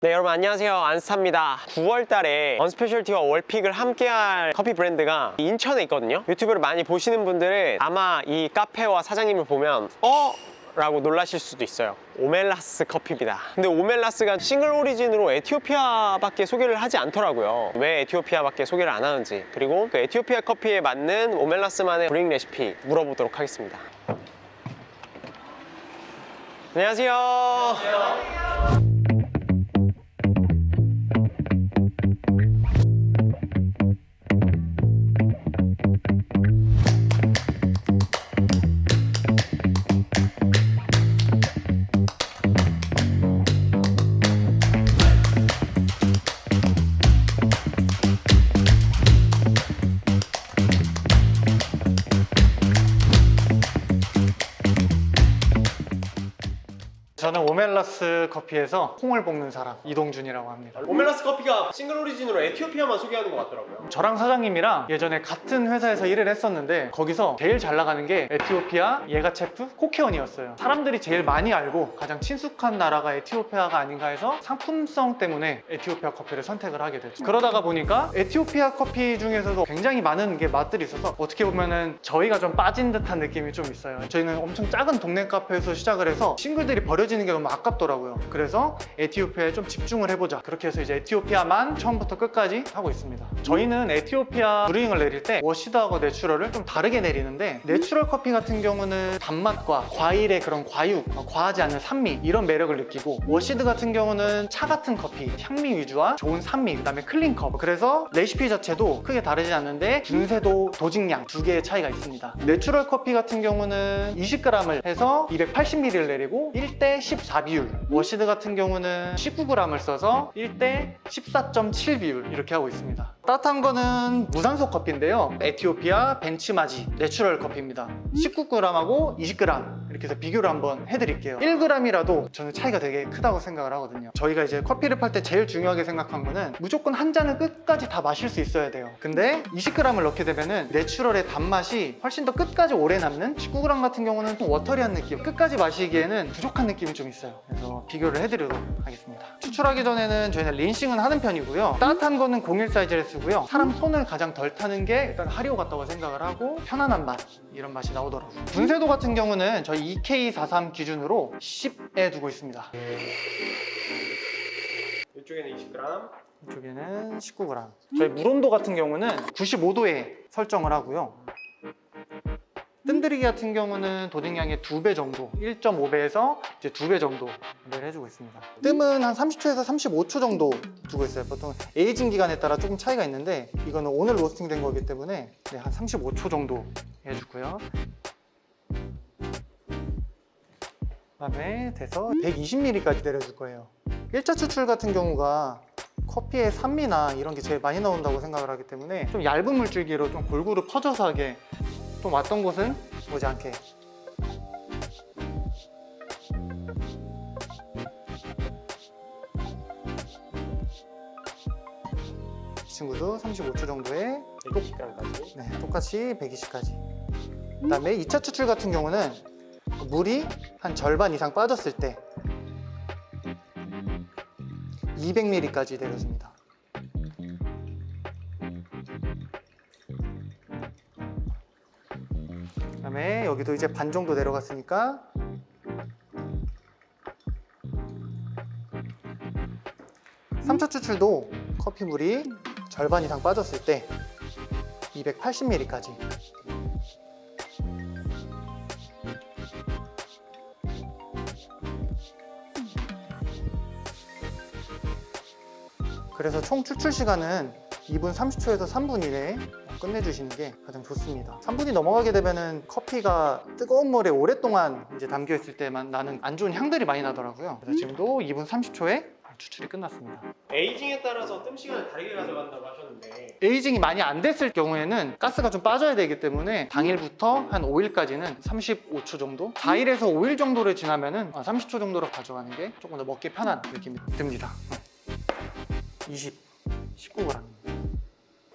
네, 여러분 안녕하세요. 안스타입니다. 9월달에 언스페셜티와 월픽을 함께할 커피 브랜드가 인천에 있거든요. 유튜브를 많이 보시는 분들은 아마 이 카페와 사장님을 보면 라고 놀라실 수도 있어요. 오멜라스 커피입니다. 근데 오멜라스가 싱글 오리진으로 에티오피아밖에 소개를 하지 않더라고요. 왜 에티오피아밖에 소개를 안 하는지, 그리고 그 에티오피아 커피에 맞는 오멜라스만의 브링 레시피 물어보도록 하겠습니다. 안녕하세요. 안녕하세요. 저는 오멜라스 커피에서 콩을 볶는 사람 이동준이라고 합니다. 오멜라스 커피가 싱글 오리진으로 에티오피아만 소개하는 것 같더라고요. 저랑 사장님이랑 예전에 같은 회사에서 일을 했었는데 거기서 제일 잘 나가는 게 에티오피아, 예가체프, 코케온이었어요. 사람들이 제일 많이 알고 가장 친숙한 나라가 에티오피아가 아닌가 해서 상품성 때문에 에티오피아 커피를 선택을 하게 됐죠. 그러다가 보니까 에티오피아 커피 중에서도 굉장히 많은 게 맛들이 있어서 어떻게 보면은 저희가 좀 빠진 듯한 느낌이 좀 있어요. 저희는 엄청 작은 동네 카페에서 시작을 해서 싱글들이 버려지는 게 너무 아깝더라고요. 그래서 에티오피아에 좀 집중을 해보자. 그렇게 해서 이제 에티오피아만 처음부터 끝까지 하고 있습니다. 저희는 에티오피아 브루잉을 내릴 때 워시드하고 내추럴을 좀 다르게 내리는데, 내추럴 커피 같은 경우는 단맛과 과일의 그런 과육, 과하지 않은 산미, 이런 매력을 느끼고, 워시드 같은 경우는 차 같은 커피, 향미 위주와 좋은 산미, 그 다음에 클린 컵. 그래서 레시피 자체도 크게 다르지 않는데 분쇄도, 도직량 두 개의 차이가 있습니다. 내추럴 커피 같은 경우는 20g을 해서 280ml를 내리고 1대 14 비율, 워시드 같은 경우는 19g을 써서 1대 14.7 비율 이렇게 하고 있습니다. 따뜻한 거는 무산소 커피인데요, 에티오피아 벤치마지 내추럴 커피입니다. 19g하고 20g 이렇게 해서 비교를 한번 해드릴게요. 1g이라도 저는 차이가 되게 크다고 생각을 하거든요. 저희가 이제 커피를 팔 때 제일 중요하게 생각한 거는 무조건 한 잔을 끝까지 다 마실 수 있어야 돼요. 근데 20g을 넣게 되면은 내추럴의 단맛이 훨씬 더 끝까지 오래 남는, 19g 같은 경우는 좀 워터리한 느낌, 끝까지 마시기에는 부족한 느낌이 좀 있어요. 그래서 비교를 해드리도록 하겠습니다. 추출하기 전에는 저희는 린싱은 하는 편이고요. 따뜻한 거는 01 사이즈를 쓰고요. 사람 손을 가장 덜 타는 게 일단 하리오 같다고 생각을 하고 편안한 맛, 이런 맛이 나오더라고요. 분쇄도 같은 경우는 저희 EK43 기준으로 10에 두고 있습니다. 이쪽에는 20g, 이쪽에는 19g. 저희 물 온도 같은 경우는 95도에 설정을 하고요. 뜸들이기 같은 경우는 도직량의 2배 정도, 1.5배에서 이제 2배 정도 를 해주고 있습니다. 뜸은 한 30초에서 35초 정도 두고 있어요. 보통 에이징 기간에 따라 조금 차이가 있는데 이거는 오늘 로스팅 된 거기 때문에 한 35초 정도 해주고요. 그다음에 돼서 120ml까지 내려줄 거예요. 1차 추출 같은 경우가 커피의 산미나 이런 게 제일 많이 나온다고 생각을 하기 때문에 좀 얇은 물줄기로 좀 골고루 퍼져서 하게, 좀 왔던 곳은 오지 않게. 이 친구도 35초 정도에 120g까지. 네, 똑같이 120까지. 그 다음에 2차 추출 같은 경우는 물이 한 절반 이상 빠졌을 때 200ml까지 내려줍니다. 그 다음에 여기도 이제 반 정도 내려갔으니까 3차 추출도 커피 물이 절반 이상 빠졌을 때 280ml까지. 그래서 총 추출 시간은 2분 30초에서 3분 이내에 끝내주시는 게 가장 좋습니다. 3분이 넘어가게 되면은 커피가 뜨거운 물에 오랫동안 이제 담겨 있을 때만 나는 안 좋은 향들이 많이 나더라고요. 그래서 지금도 2분 30초에 추출이 끝났습니다. 에이징에 따라서 뜸 시간을 다르게 가져간다고 하셨는데, 에이징이 많이 안 됐을 경우에는 가스가 좀 빠져야 되기 때문에 당일부터 한 5일까지는 35초 정도, 4일에서 5일 정도를 지나면은 30초 정도로 가져가는 게 조금 더 먹기 편한 느낌이 듭니다. 19g.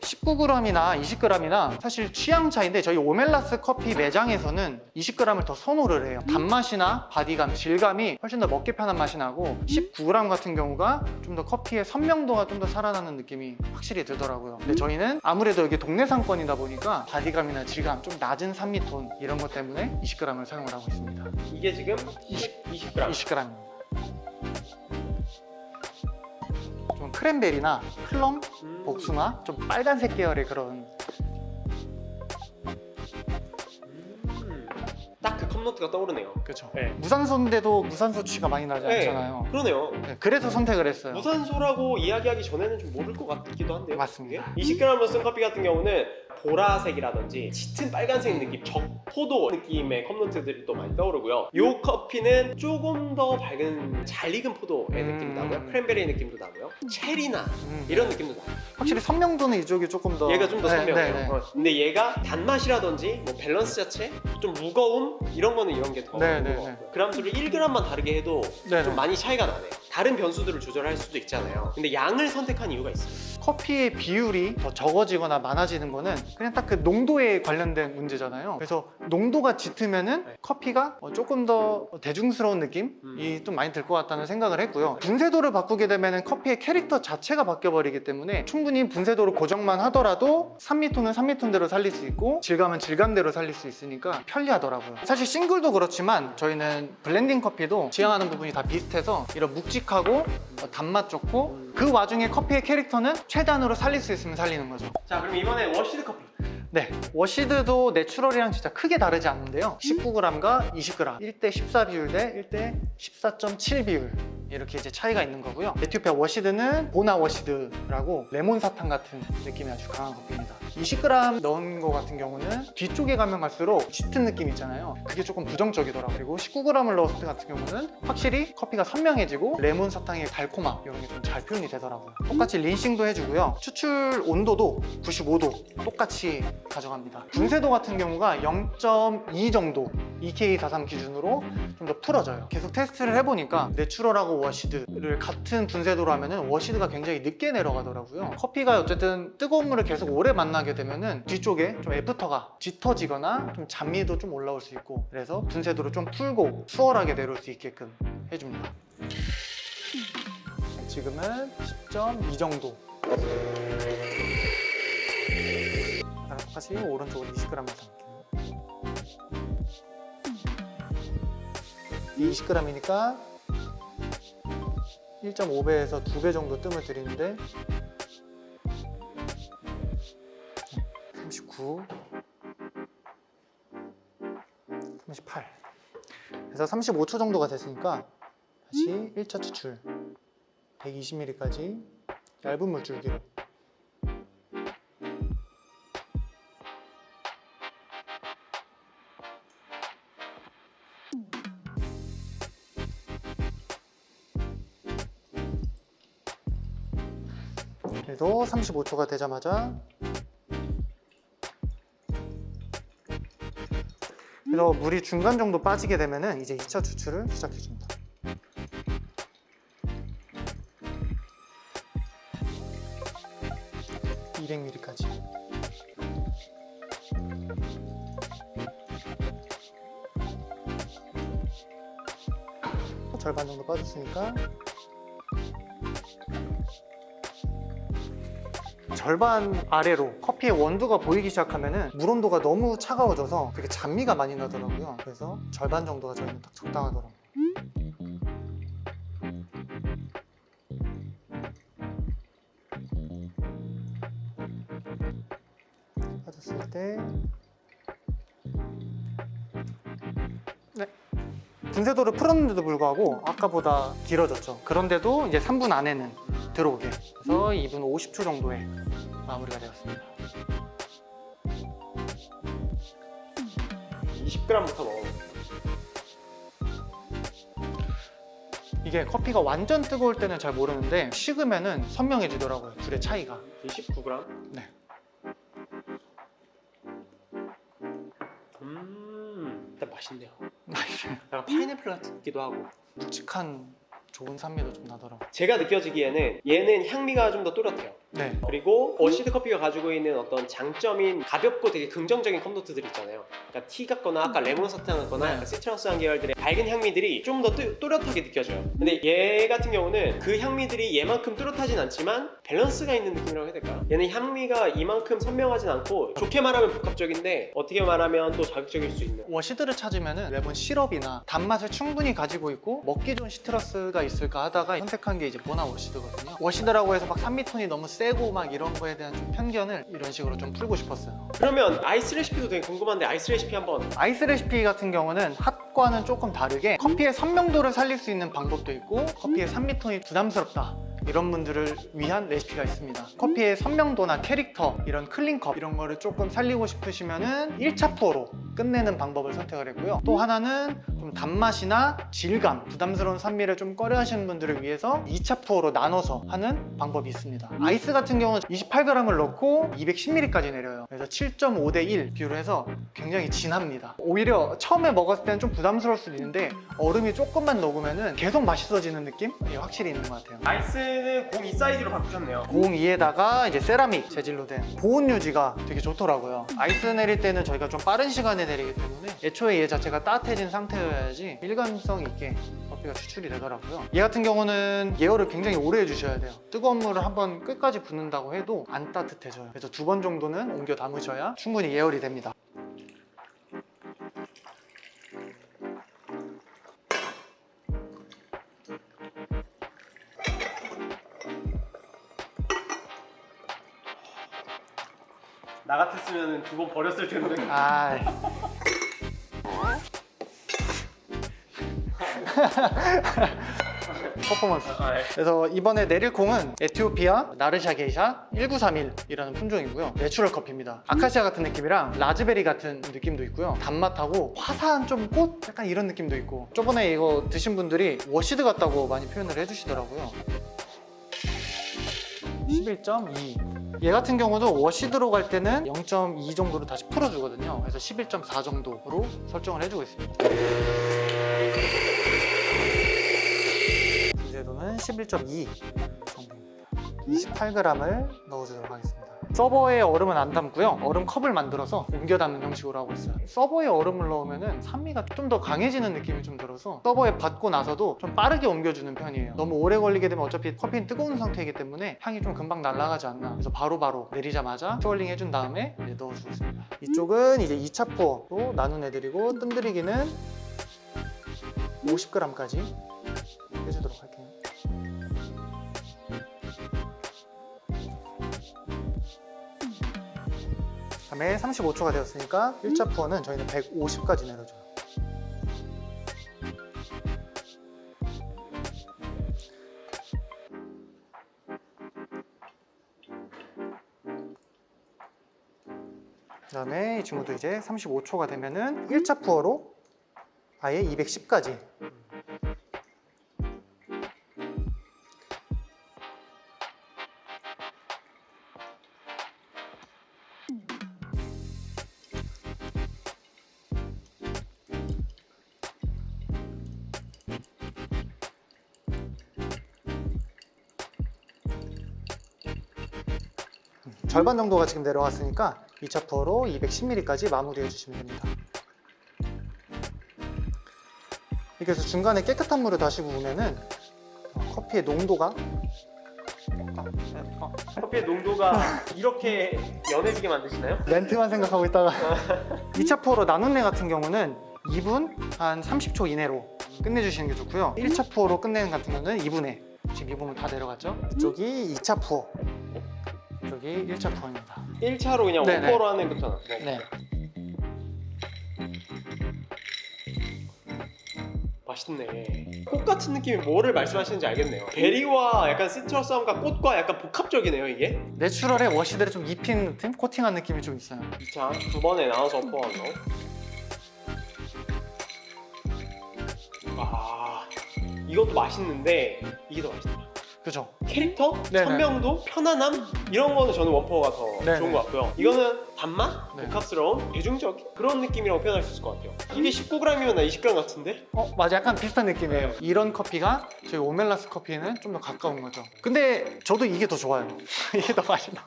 19g이나 20g이나 사실 취향 차이인데 저희 오멜라스 커피 매장에서는 20g을 더 선호를 해요. 단맛이나 바디감, 질감이 훨씬 더 먹기 편한 맛이 나고 19g 같은 경우가 좀 더 커피의 선명도가 좀 더 살아나는 느낌이 확실히 들더라고요. 근데 저희는 아무래도 여기 동네 상권이다 보니까 바디감이나 질감, 좀 낮은 산미톤 이런 것 때문에 20g을 사용을 하고 있습니다. 이게 지금 20g. 20g입니다. 좀 크랜베리나 플럼, 복숭아, 좀 빨간색 계열의 그런 딱 그 컵노트가 떠오르네요. 그렇죠. 네. 무산소인데도 무산소 취가 많이 나지 네. 않잖아요. 그러네요. 네, 그래서 선택을 했어요. 무산소라고 이야기하기 전에는 좀 모를 것 같기도 한데요. 맞습니다. 20g으로 쓴 커피 같은 경우는 보라색이라든지 짙은 빨간색 느낌, 적포도 느낌의 컵노트들이 또 많이 떠오르고요. 이 커피는 조금 더 밝은 잘 익은 포도의 느낌도 나고요. 크랜베리 느낌도 나고요. 체리나 이런 느낌도 나요. 확실히 선명도는 이쪽이 조금 더 얘가 좀 더 선명해요. 네. 근데 얘가 단맛이라든지 뭐 밸런스 자체, 좀 무거움 이런 거는 이런 게 더 네, 있는 네, 것 네. 같고요. 그람수를 1g만 다르게 해도 네, 좀 네. 많이 차이가 나네요. 다른 변수들을 조절할 수도 있잖아요. 근데 양을 선택한 이유가 있어요. 커피의 비율이 더 적어지거나 많아지는 거는 그냥 딱 그 농도에 관련된 문제잖아요. 그래서 농도가 짙으면은 네. 커피가 조금 더 대중스러운 느낌이 좀 많이 들 것 같다는 생각을 했고요. 분쇄도를 바꾸게 되면은 커피의 캐릭터 자체가 바뀌어버리기 때문에 충분히 분쇄도를 고정만 하더라도 산미톤은 산미톤대로 살릴 수 있고 질감은 질감대로 살릴 수 있으니까 편리하더라고요. 사실 싱글도 그렇지만 저희는 블렌딩 커피도 지향하는 부분이 다 비슷해서 이런 묵직하고 단맛 좋고 그 와중에 커피의 캐릭터는 최단으로 살릴 수 있으면 살리는 거죠. 자, 그럼 이번에 워시드 커피. 네, 워시드도 내추럴이랑 진짜 크게 다르지 않는데요. 19g과 20g, 1대 14 비율 대 1대 14.7 비율 이렇게 이제 차이가 있는 거고요. 에티오피아 워시드는 보나 워시드라고 레몬 사탕 같은 느낌이 아주 강한 커피입니다. 20g 넣은 거 같은 경우는 뒤쪽에 가면 갈수록 짙은 느낌 있잖아요. 그게 조금 부정적이더라고요. 그리고 19g을 넣었을 때 같은 경우는 확실히 커피가 선명해지고 레몬 사탕의 달콤함 이런 게 좀 잘 표현이 되더라고요. 똑같이 린싱도 해주고요. 추출 온도도 95도 똑같이 가져갑니다. 분쇄도 같은 경우가 0.2 정도 EK43 기준으로 좀 더 풀어져요. 계속 테스트를 해보니까 내추럴하고 워시드를 같은 분쇄도로 하면은 워시드가 굉장히 늦게 내려가더라고요. 커피가 어쨌든 뜨거운 물을 계속 오래 만나게 되면은 뒤쪽에 좀 애프터가 짙어지거나 좀 잔미도 좀 올라올 수 있고 그래서 분쇄도를 좀 풀고 수월하게 내려올 수 있게끔 해줍니다. 지금은 10.2 정도. 똑같이 오른쪽으로 20g을 담을게요. 20g이니까 1.5배에서 2배 정도 뜸을 들이는데 39, 38. 그래서 35초 정도가 됐으니까 다시 1차 추출 120ml까지 얇은 물줄기로 그래서 35초가 되자마자 그래서 물이 중간 정도 빠지게 되면은 이제 2차 추출을 시작해 줍니다. (200ml까지) 절반 정도 빠졌으니까 절반 아래로 커피의 원두가 보이기 시작하면은 물 온도가 너무 차가워져서 되게 잔미가 많이 나더라고요. 그래서 절반 정도가 저희는 딱 적당하더라고요. 빠졌을 때 네. 분쇄도를 풀었는데도 불구하고 아까보다 길어졌죠. 그런데도 이제 3분 안에는 들어오게. 그래서 2분 50초 정도에 마무리가 되었습니다. 20g부터 넣어. 이게 커피가 완전 뜨거울 때는 잘 모르는데 식으면은 선명해지더라고요. 둘의 차이가. 29g? 네. 일단 맛있네요. 약간 파인애플 같기도 하고. 묵직한 좋은 산미도 좀 나더라고요. 제가 느껴지기에는 얘는 향미가 좀 더 또렷해요. 네. 그리고 워시드 커피가 가지고 있는 어떤 장점인 가볍고 되게 긍정적인 컵노트들 있잖아요. 그러니까 티 같거나 아까 레몬 사탕 같거나 약간 시트러스한 계열들의 밝은 향미들이 좀 더 또렷하게 느껴져요. 근데 얘 같은 경우는 그 향미들이 얘만큼 또렷하진 않지만 밸런스가 있는 느낌이라고 해야 될까요? 얘는 향미가 이만큼 선명하진 않고 좋게 말하면 복합적인데 어떻게 말하면 또 자극적일 수 있는. 워시드를 찾으면은 레몬 시럽이나 단맛을 충분히 가지고 있고 먹기 좋은 시트러스가 있을까 하다가 선택한 게 이제 모나 워시드거든요. 워시드라고 해서 막 산미톤이 너무 세고 막 이런 거에 대한 좀 편견을 이런 식으로 좀 풀고 싶었어요. 그러면 아이스 레시피도 되게 궁금한데 아이스 레시피 한번. 아이스 레시피 같은 경우는 핫과는 조금 다르게 커피의 선명도를 살릴 수 있는 방법도 있고 커피의 산미톤이 부담스럽다 이런 분들을 위한 레시피가 있습니다. 커피의 선명도나 캐릭터, 이런 클린컵 이런 거를 조금 살리고 싶으시면은 1차 포로 끝내는 방법을 선택을 했고요. 또 하나는 좀 단맛이나 질감, 부담스러운 산미를 좀 꺼려 하시는 분들을 위해서 2차 포로 나눠서 하는 방법이 있습니다. 아이스 같은 경우는 28g을 넣고 210ml까지 내려요. 그래서 7.5대 1 비율을 해서 굉장히 진합니다. 오히려 처음에 먹었을 때는 좀 부담스러울 수도 있는데 얼음이 조금만 녹으면은 계속 맛있어지는 느낌이 확실히 있는 것 같아요. 아이스는 02 사이즈로 바꾸셨네요. 02에다가 이제 세라믹 재질로 된 보온 유지가 되게 좋더라고요. 아이스 내릴 때는 저희가 좀 빠른 시간에 내리기 때문에 애초에 얘 자체가 따뜻해진 상태여야지 일관성 있게 커피가 추출이 되더라고요. 얘 같은 경우는 예열을 굉장히 오래 해주셔야 돼요. 뜨거운 물을 한번 끝까지 붓는다고 해도 안 따뜻해져요. 그래서 2번 정도는 옮겨 담으셔야 충분히 예열이 됩니다. 나 같았으면 2번 버렸을 텐데. 아. 퍼포먼스. 그래서 이번에 내릴 콩은 에티오피아 나르샤 게이샤 1931이라는 품종이고요. 내추럴 커피입니다. 아카시아 같은 느낌이랑 라즈베리 같은 느낌도 있고요. 단맛하고 화사한 좀 꽃? 약간 이런 느낌도 있고. 저번에 이거 드신 분들이 워시드 같다고 많이 표현을 해주시더라고요. 11.2. 얘 같은 경우도 워시드로 갈 때는 0.2 정도로 다시 풀어주거든요. 그래서 11.4 정도로 설정을 해주고 있습니다. 분쇄도는 11.2 정도입니다. 28g을 넣어주도록 하겠습니다. 서버에 얼음은 안 담고요. 얼음 컵을 만들어서 옮겨 담는 형식으로 하고 있어요. 서버에 얼음을 넣으면 산미가 좀 더 강해지는 느낌이 좀 들어서 서버에 받고 나서도 좀 빠르게 옮겨주는 편이에요. 너무 오래 걸리게 되면 어차피 커피는 뜨거운 상태이기 때문에 향이 좀 금방 날아가지 않나. 그래서 바로바로 내리자마자 스월링 해준 다음에 이제 넣어주고 있습니다. 이쪽은 이제 2차 포로 나눠내드리고 뜸들이기는 50g까지 해주도록 할게요. 다음에 35초가 되었으니까 1차 푸어는 저희는 150까지 내려줘요. 그 다음에 이 친구도 이제 35초가 되면은 1차 푸어로 아예 210까지. 절반 정도가 지금 내려왔으니까 2차 푸어로 210ml까지 마무리해 주시면 됩니다. 이렇게 해서 중간에 깨끗한 물을 다시 부으면은 커피의 농도가 커피의 농도가 이렇게 연해지게 만드시나요? 멘트만 생각하고 있다가 2차 푸어로 나눈내 같은 경우는 2분 한 30초 이내로 끝내주시는 게 좋고요. 1차 푸어로 끝내는 같은 경우는 2분에 지금 이 부분 다 내려갔죠? 이쪽이 2차 푸어, 이쪽이 1차 푸어입니다. 1차로 그냥 네네. 원포로 하는 거잖아. 네. 맛있네. 꽃 같은 느낌이 뭐를 말씀하시는지 알겠네요. 베리와 약간 시트러스함과 꽃과 약간 복합적이네요, 이게. 내추럴에 워시드를 좀 입힌 느낌? 코팅한 느낌이 좀 있어요. 2차 2번에 나눠서 포함. 아, 이것도 맛있는데 이게 더 맛있다. 그죠? 캐릭터, 네네. 선명도, 편안함 이런 거는 저는 원퍼가 더 네네. 좋은 것 같고요. 이거는 단맛, 네. 복합스러운, 대중적인 그런 느낌이라고 표현할 수 있을 것 같아요. 이게 19g이면 나 20g 같은데? 맞아, 약간 비슷한 느낌이에요. 이런 커피가 저희 오멜라스 커피에는 좀 더 가까운 거죠. 근데 저도 이게 더 좋아요. 이게 더 맛있나.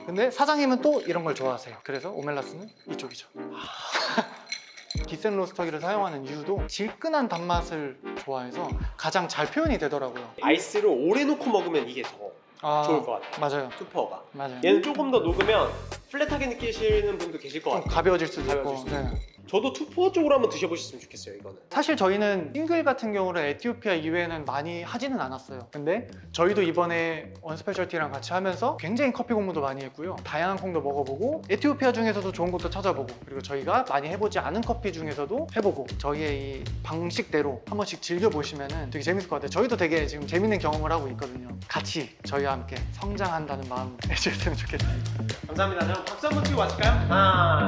근데 사장님은 또 이런 걸 좋아하세요. 그래서 오멜라스는 이쪽이죠. 기센 로스터기를 사용하는 이유도 질끈한 단맛을 좋아해서 가장 잘 표현이 되더라고요. 아이스를 오래 놓고 먹으면 이게 더 좋을 것 같아요. 맞아요. 투퍼가. 맞아요. 얘는 조금 더 녹으면 플랫하게 느끼시는 분도 계실 것 좀 같아요. 가벼워질 수도 가벼워질 있고. 수도 네. 저도 투퍼 쪽으로 한번 드셔보셨으면 좋겠어요, 이거는. 사실 저희는 싱글 같은 경우는 에티오피아 이외에는 많이 하지는 않았어요. 근데 저희도 이번에 언스페셜티랑 같이 하면서 굉장히 커피 공부도 많이 했고요. 다양한 콩도 먹어보고 에티오피아 중에서도 좋은 것도 찾아보고 그리고 저희가 많이 해보지 않은 커피 중에서도 해보고 저희의 이 방식대로 한 번씩 즐겨보시면 되게 재밌을 것 같아요. 저희도 되게 지금 재밌는 경험을 하고 있거든요. 같이 저희와 함께 성장한다는 마음 해주셨으면 좋겠습니다. 감사합니다. 그럼 박수 한번 치고 마실까요? 하나,